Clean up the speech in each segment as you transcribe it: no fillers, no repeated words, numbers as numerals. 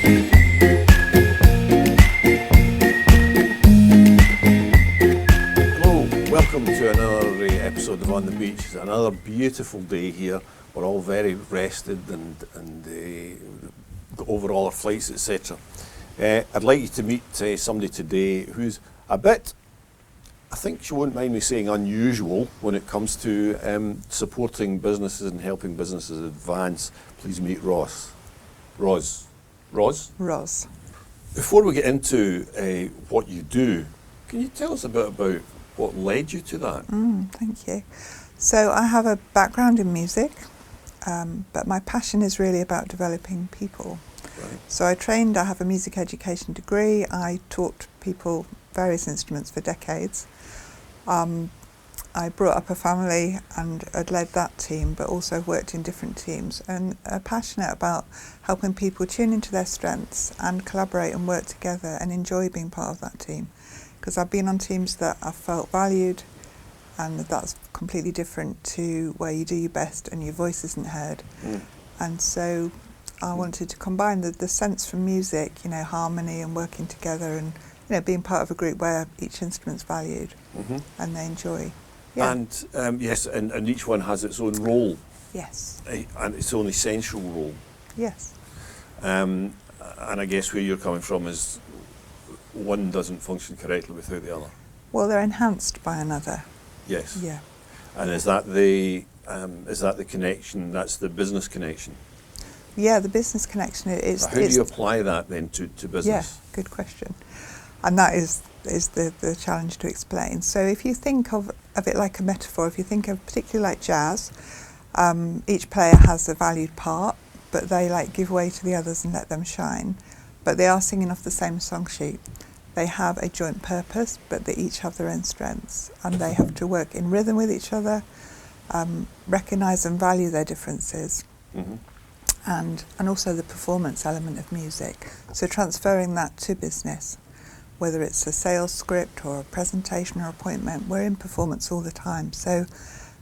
Welcome to another episode of On the Beach. It's another beautiful day here. We're all very rested and over all our flights, etc. I'd like you to meet somebody today who's a bit, I think she won't mind me saying, unusual when it comes to supporting businesses and helping businesses advance. Please meet Ros. Ros. Before we get into what you do, can you tell us a bit about what led you to that? Thank you. So I have a background in music, but my passion is really about developing people. Right. So I have a music education degree. I taught people various instruments for decades. I brought up a family and had led that team, but also worked in different teams, and are passionate about helping people tune into their strengths and collaborate and work together and enjoy being part of that team. Because I've been on teams that I've felt valued, and that's completely different to where you do your best and your voice isn't heard. And so I wanted to combine the sense from music, harmony and working together, and being part of a group where each instrument's valued and they enjoy. Yeah. And yes, and each one has its own role. Yes. And its own essential role. Yes. And I guess where you're coming from is one doesn't function correctly without the other. Well, they're enhanced by another. Yes. Yeah. And is that the connection? That's the business connection. Yeah, the business connection is. So how do you apply that then to business? Yeah, good question. And that is the challenge to explain. So if you think of it like a metaphor, if you think of particularly like jazz, each player has a valued part, but they give way to the others and let them shine. But they are singing off the same song sheet. They have a joint purpose, but they each have their own strengths, and they have to work in rhythm with each other, recognise and value their differences, and also the performance element of music. So transferring that to business, whether it's a sales script or a presentation or appointment, we're in performance all the time. So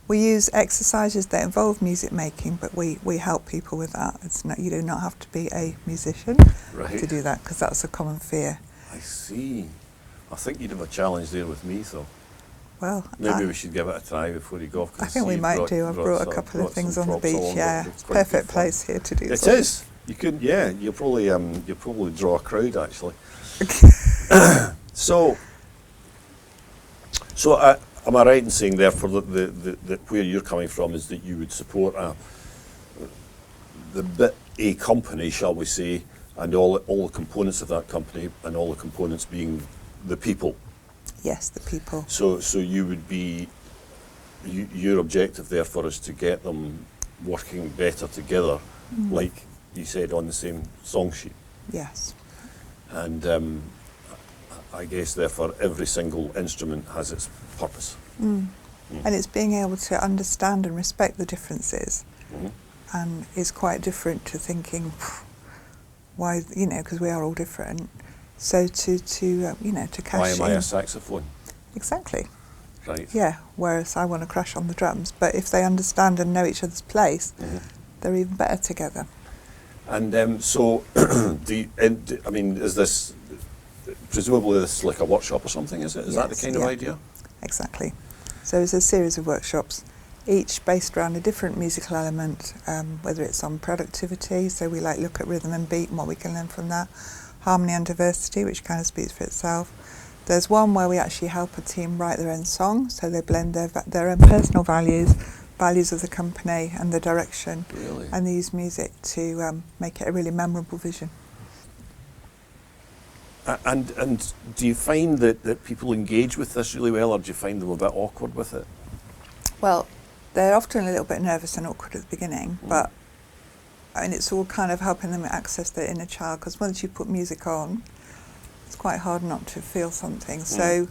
we use exercises that involve music making, but we help people with that. You do not have to be a musician to do that, because that's a common fear. I see. I think you'd have a challenge there with me, though. Well, maybe we should give it a try before you go off. I think we might do. I've brought a couple of things on the beach. Yeah, it's perfect place here to do. It is. You could. Yeah, you'll probably draw a crowd actually. So am I right in saying, therefore, that where you're coming from is that you would support a company, shall we say, and all the components of that company, and all the components being the people? Yes, the people. So you would be, your objective, therefore, is to get them working better together, like you said, on the same song sheet. Yes. And I guess, therefore, every single instrument has its purpose. And it's being able to understand and respect the differences, and is quite different to thinking, why, because we are all different. So to cash in. Why am I a saxophone? Exactly. Right. Yeah, whereas I want to crash on the drums. But if they understand and know each other's place, they're even better together. And so, is this, presumably this is like a workshop or something, is it? Is that the kind of idea? Exactly. So it's a series of workshops, each based around a different musical element, whether it's on productivity, so we look at rhythm and beat and what we can learn from that, harmony and diversity, which kind of speaks for itself. There's one where we actually help a team write their own song, so they blend their own personal values of the company and the direction, and they use music to make it a really memorable vision. And do you find that people engage with this really well, or do you find them a bit awkward with it? Well, they're often a little bit nervous and awkward at the beginning, but it's all kind of helping them access their inner child, because once you put music on, it's quite hard not to feel something. So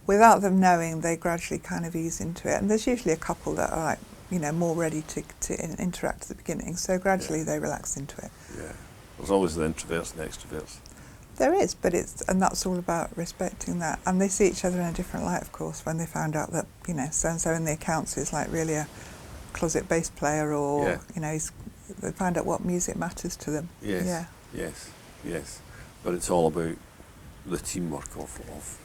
without them knowing, they gradually kind of ease into it. And there's usually a couple that are more ready to interact at the beginning, so gradually they relax into it. Yeah, there's always the introverts and extroverts. There is, but that's all about respecting that. And they see each other in a different light, of course, when they found out that, so-and-so in the accounts is really a closet bass player, or, they find out what music matters to them. Yes. Yeah. Yes. yes. But it's all about the teamwork of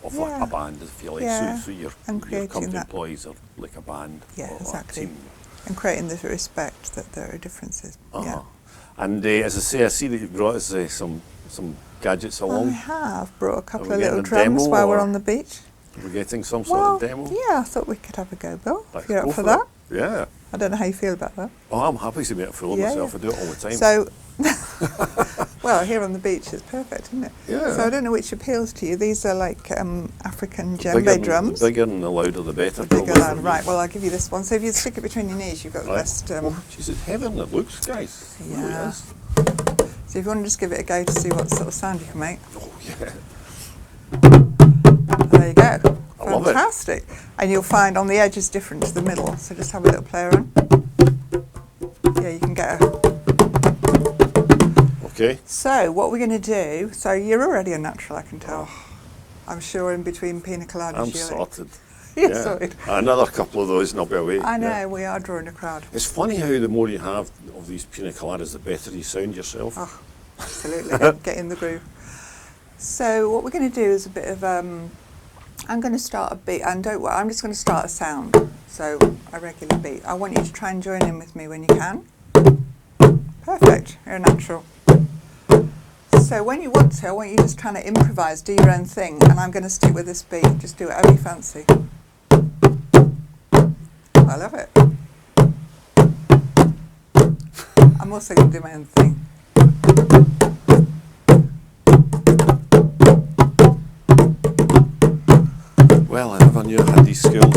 like Yeah. a band, if you like. Yeah. So your And creating company that. employees are like a band Yeah, or exactly. a team. And creating the respect that there are differences. Uh-huh. Yeah. And as I say, I see that you brought us some gadgets along. I have brought a couple we of little getting a drums demo, while we're or- on the beach. We're getting some sort Well, of demo. yeah, I thought we could have a go, Bill. Let's If you're go up for that. it. Yeah. I don't know how you feel about that. Oh, I'm happy to make a fool of Yeah, myself. yeah. I do it all the time. So, well, here on the beach is perfect, isn't it? Yeah. So I don't know which appeals to you. These are like African The djembe drums. The bigger and the louder, the better. Bigger probably for louder. me. Right, well, I'll give you this one. So if you stick it between your knees, you've got the Right. best... Oh, geez, it's heaven it looks, guys. It really Yeah. is. So if you want to just give it a go to see what sort of sound you can make. Oh, yeah. There you go. I love it. Fantastic. And you'll find on the edge is different to the middle. So just have a little play around. Yeah, you can get a... Okay. So what we're going to do, so you're already a natural, I can tell. I'm sure in between pina coladas I'm you're sorted. You're sorted. Another couple of those and I'll be away. I know, Yeah. we are drawing a crowd. It's funny how the more you have of these pina coladas, the better you sound yourself. Oh, absolutely. Get in the groove. So what we're going to do is a bit of, I'm going to start a beat, and don't worry, I'm just going to start a sound, so a regular beat. I want you to try and join in with me when you can. Perfect, you're a natural. So when you want to, I want you just trying to improvise, do your own thing, and I'm going to stick with this beat, just do whatever you fancy. I love it. I'm also going to do my own thing. Well, I never knew I had these skills.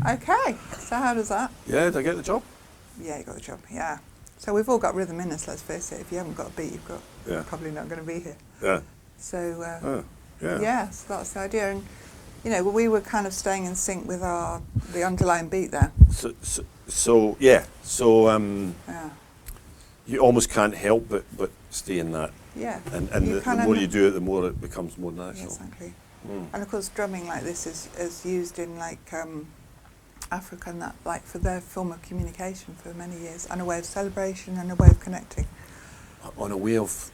Okay, so how does that? Yeah, did I get the job? Yeah, you got the job, yeah. So we've all got rhythm in us, let's face it. If you haven't got a beat, Yeah. you're probably not going to be here. Yeah. So, Oh, yeah. yeah, so that's the idea. And, you know, we were kind of staying in sync with the underlying beat there. So yeah. So Yeah. you almost can't help but stay in that. Yeah. And You the kinda more kn- you do it, the more it becomes more Yeah, natural. exactly. Mm. And of course, drumming like this is used in like Africa and that, like for their form of communication for many years, and a way of celebration and a way of connecting. On a way of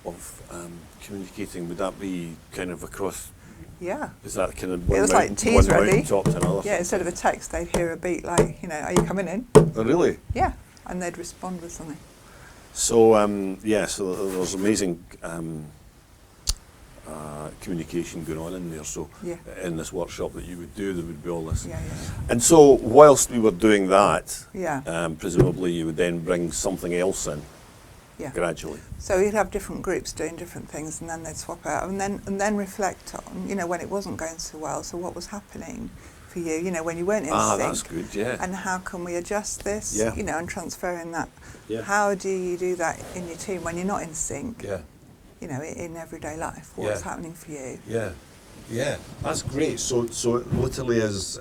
communicating, would that be kind of across? Yeah. Is that kind of It one was like mountain, teas one ready. mountaintop to another? Yeah, instead of a text, they'd hear a beat like, you know, are you coming in? Oh, really? Yeah. And they'd respond with something. So so there's amazing communication going on in there. So Yeah. in this workshop that you would do, there would be all this. Yeah, yeah. And so whilst we were doing that, Yeah. presumably you would then bring something else in Yeah. gradually. So you'd have different groups doing different things, and then they'd swap out, and then reflect on, you know, when it wasn't going so well. So what was happening for you? You know, when you weren't in sync. That's good. Yeah. And how can we adjust this? Yeah. You know, and transferring that. Yeah. How do you do that in your team when you're not in sync? Yeah. You know, in everyday life, what's Yeah. happening for you? Yeah, yeah, that's great. So it literally is,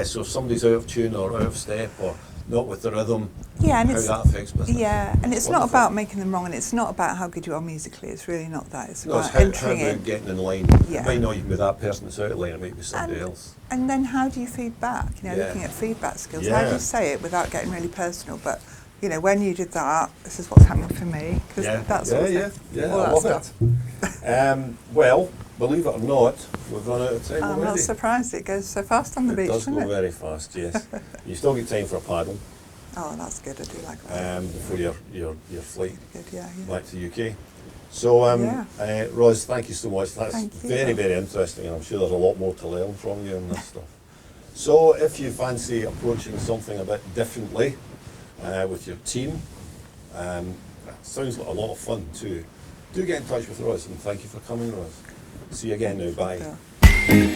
so if somebody's out of tune or out of step or not with the rhythm, Yeah, and how it's that affects business. yeah, and it's not Wonderful. about making them wrong, and it's not about how good you are musically. It's really not that. It's No, it's about how entering about in. getting in line. Yeah. It might not even be that person that's out of line, it might be somebody And- else. And then how do you feed back? You know, Yeah. looking at feedback skills. How do Yeah. you say it without getting really personal? But, you know, when you did that, this is what's happening for me. 'Cause that sort of thing. All I that love stuff. it. Well, believe it or not, we've run out of time I'm not already. surprised it goes so fast on the It beach, does doesn't go it? very fast, yes. You still get time for a paddle Oh, that's good. I do like that. before your flight Good, yeah. back to the UK. So, Ros, thank you so much. That's Thank you. very, very interesting, and I'm sure there's a lot more to learn from you on this stuff. So, if you fancy approaching something a bit differently with your team, sounds like a lot of fun too. Do get in touch with Ros, and thank you for coming, Ros. See you again now. Bye. Yeah.